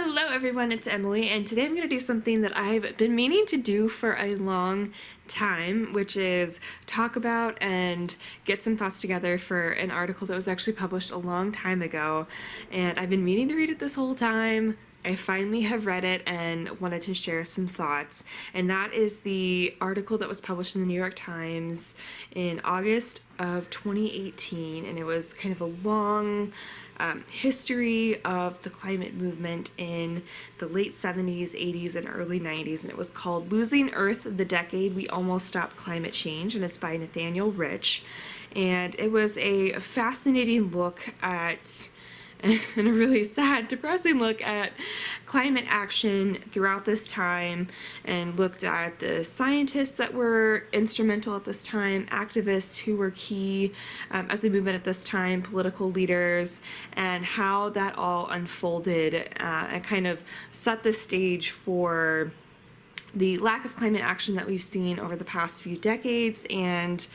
Hello everyone, it's Emily, and today I'm going to do something that I've been meaning to do for a long time, which is talk about and get some thoughts together for an article that was actually published a long time ago, and I've been meaning to read it this whole time. I finally have read it and wanted to share some thoughts, and that is the article that was published in the New York Times in August of 2018, and it was kind of a long history of the climate movement in the late 70s, 80s, and early 90s, and it was called Losing Earth, the Decade We Almost Stopped Climate Change, and it's by Nathaniel Rich, and it was a fascinating look at and a really sad, depressing look at climate action throughout this time, and looked at the scientists that were instrumental at this time, activists who were key at the movement at this time, political leaders, and how that all unfolded and kind of set the stage for the lack of climate action that we've seen over the past few decades, and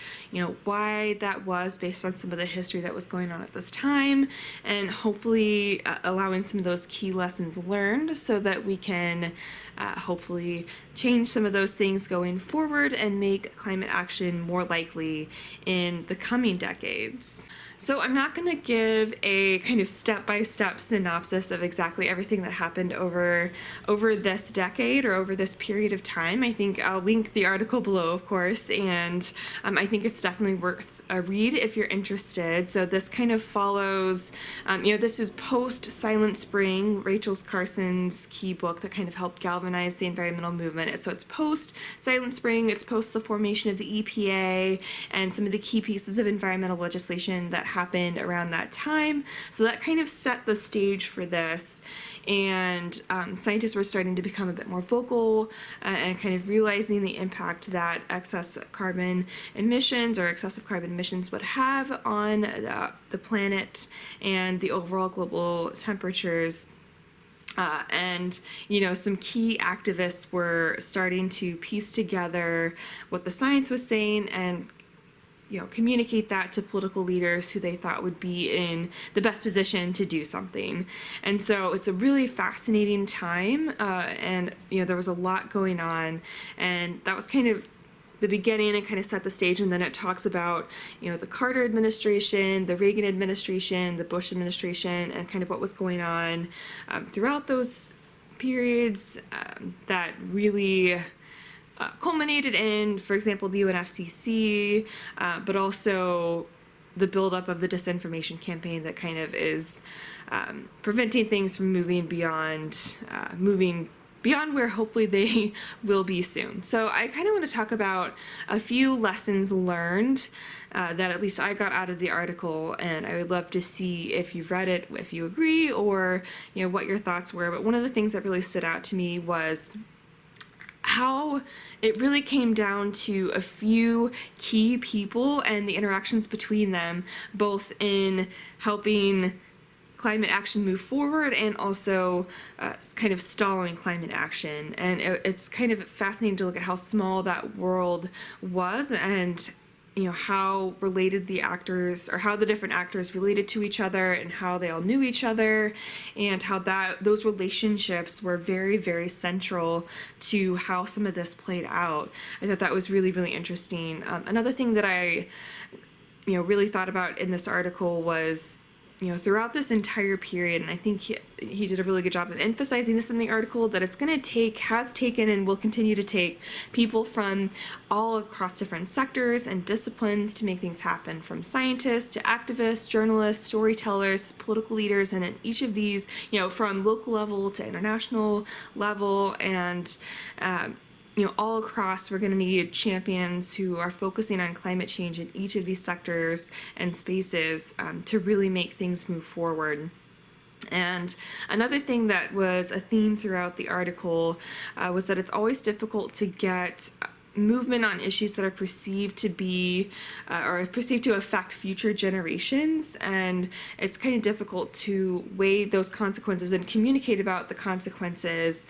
why that was based on some of the history that was going on at this time, and hopefully allowing some of those key lessons learned so that we can hopefully change some of those things going forward and make climate action more likely in the coming decades. So I'm not going to give a kind of step-by-step synopsis of exactly everything that happened over this decade or over this period of time. I think I'll link the article below, of course, and I think it's definitely worth a read if you're interested. So this kind of follows, this is post Silent Spring, Rachel Carson's key book that kind of helped galvanize the environmental movement. So it's post Silent Spring, it's post the formation of the EPA and some of the key pieces of environmental legislation that happened around that time. So that kind of set the stage for this. And scientists were starting to become a bit more vocal and kind of realizing the impact that excessive carbon emissions would have on the planet and the overall global temperatures. And some key activists were starting to piece together what the science was saying and communicate that to political leaders who they thought would be in the best position to do something. And so it's a really fascinating time, and there was a lot going on, and that was kind of the beginning and kind of set the stage. And then it talks about the Carter administration, the Reagan administration, the Bush administration, and kind of what was going on throughout those periods that really culminated in, for example, the UNFCCC, but also the buildup of the disinformation campaign that kind of is preventing things from moving beyond where hopefully they will be soon. So I kind of want to talk about a few lessons learned that at least I got out of the article, and I would love to see if you've read it, if you agree, or what your thoughts were. But one of the things that really stood out to me was how it really came down to a few key people and the interactions between them, both in helping climate action move forward and also kind of stalling climate action. And it's kind of fascinating to look at how small that world was, and how related the actors, or how the different actors related to each other, and how they all knew each other, and how those relationships were very, very central to how some of this played out. I thought that was really, really interesting. Another thing that I really thought about in this article was throughout this entire period, and I think he did a really good job of emphasizing this in the article, that it's going to has taken and will continue to take people from all across different sectors and disciplines to make things happen, from scientists to activists, journalists, storytellers, political leaders, and in each of these, from local level to international level, and all across, we're going to need champions who are focusing on climate change in each of these sectors and spaces to really make things move forward. And another thing that was a theme throughout the article was that it's always difficult to get movement on issues that are perceived to be or perceived to affect future generations, and it's kind of difficult to weigh those consequences and communicate about the consequences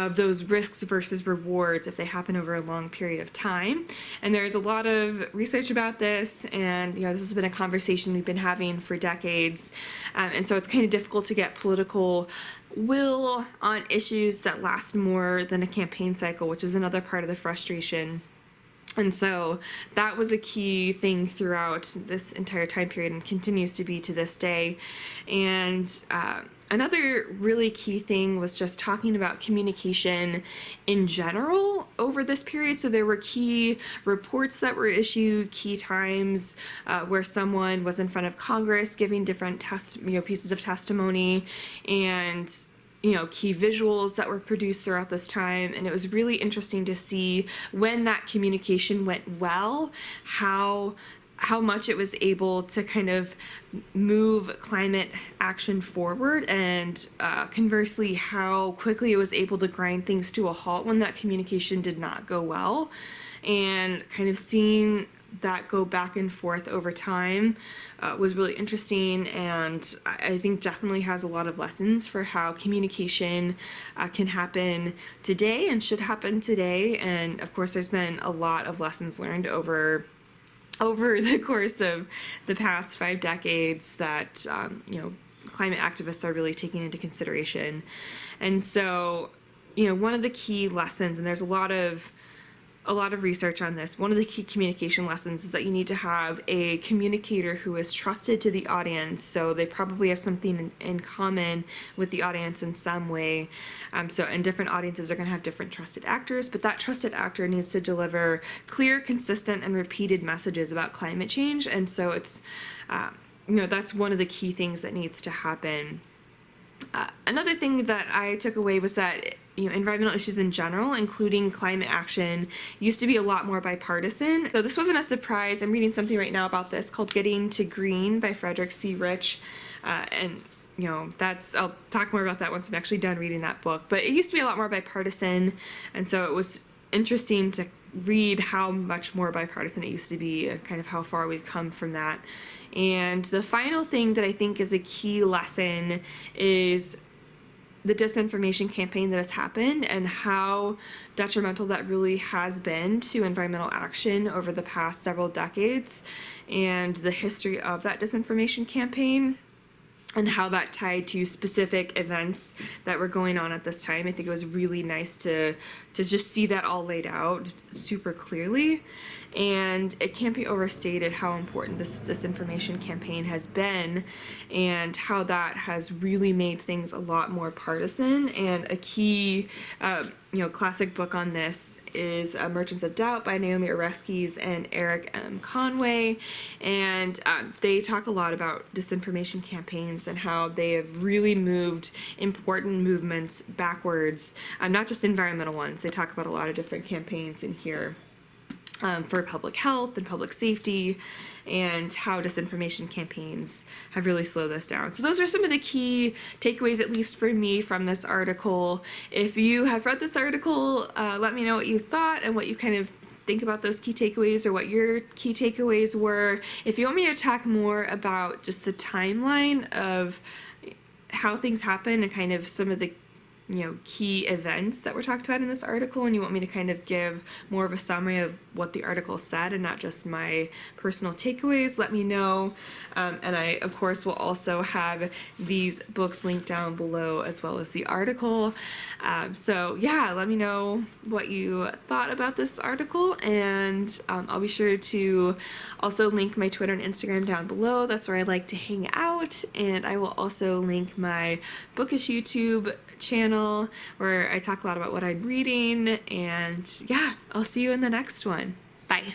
of those risks versus rewards if they happen over a long period of time. And there's a lot of research about this, and this has been a conversation we've been having for decades. And so it's kind of difficult to get political will on issues that last more than a campaign cycle, which is another part of the frustration. And so that was a key thing throughout this entire time period and continues to be to this day. And another really key thing was just talking about communication in general over this period. So there were key reports that were issued, key times where someone was in front of Congress giving different pieces of testimony, and key visuals that were produced throughout this time. And it was really interesting to see when that communication went well, how much it was able to kind of move climate action forward, and conversely, how quickly it was able to grind things to a halt when that communication did not go well. And kind of seeing that go back and forth over time was really interesting, and I think definitely has a lot of lessons for how communication can happen today and should happen today. And of course, there's been a lot of lessons learned over the course of the past 5 decades that climate activists are really taking into consideration. And so one of the key lessons, and there's a lot of research on this, one of the key communication lessons is that you need to have a communicator who is trusted to the audience. So they probably have something in common with the audience in some way. And different audiences are going to have different trusted actors, but that trusted actor needs to deliver clear, consistent, and repeated messages about climate change. And so it's, that's one of the key things that needs to happen. Another thing that I took away was that environmental issues in general, including climate action, used to be a lot more bipartisan. So this wasn't a surprise. I'm reading something right now about this called Getting to Green by Frederick C. Rich. And I'll talk more about that once I'm actually done reading that book. But it used to be a lot more bipartisan, and so it was interesting to read how much more bipartisan it used to be, and kind of how far we've come from that. And the final thing that I think is a key lesson is the disinformation campaign that has happened, and how detrimental that really has been to environmental action over the past several decades, and the history of that disinformation campaign, and how that tied to specific events that were going on at this time. I think it was really nice to just see that all laid out super clearly. And it can't be overstated how important this disinformation campaign has been, and how that has really made things a lot more partisan. And a key classic book on this is Merchants of Doubt by Naomi Oreskes and Eric M. Conway. And they talk a lot about disinformation campaigns and how they have really moved important movements backwards, not just environmental ones. They talk about a lot of different campaigns in here. For public health and public safety, and how disinformation campaigns have really slowed this down. So those are some of the key takeaways, at least for me, from this article. If you have read this article, let me know what you thought and what you kind of think about those key takeaways, or what your key takeaways were. If you want me to talk more about just the timeline of how things happen and kind of some of the key events that were talked about in this article, and you want me to kind of give more of a summary of what the article said and not just my personal takeaways, let me know. And I, of course, will also have these books linked down below, as well as the article. So yeah, let me know what you thought about this article, and I'll be sure to also link my Twitter and Instagram down below. That's where I like to hang out, and I will also link my Bookish YouTube channel, where I talk a lot about what I'm reading. And yeah, I'll see you in the next one. Bye.